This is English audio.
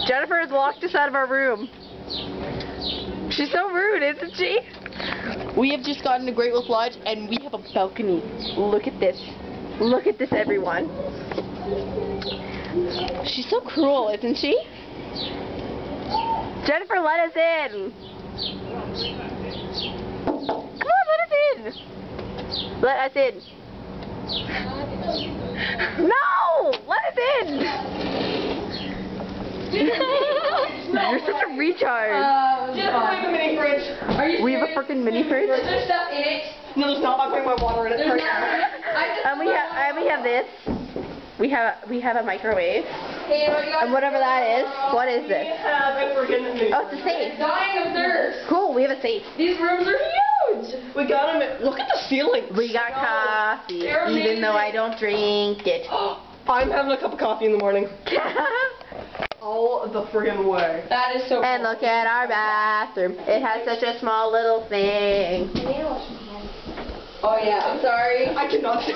Jennifer has locked us out of our room. She's so rude, isn't she? We have just gotten to Great Wolf Lodge and we have a balcony. Look at this. Look at this, everyone. She's so cruel, isn't she? Jennifer, let us in. Come on, let us in. Let us in. No! Let us in! You're such a retard. Jennifer, we have a mini fridge. Are you We have a freaking mini fridge? There's stuff in it. No, there's not. I'm putting my water in it. And we have this. We have a microwave. Hey, what you got? And whatever that is. What is this? We have a freaking mini Oh, it's a safe. dying of thirst. Cool, we have a safe. These rooms are huge. We got them. Look at the ceiling. We got coffee, They're even though I amazing. don't drink it. I'm having a cup of coffee in the morning. All the friggin' way. That is so cool. And look at our bathroom. It has such a small little thing. Oh yeah. I'm sorry. I cannot say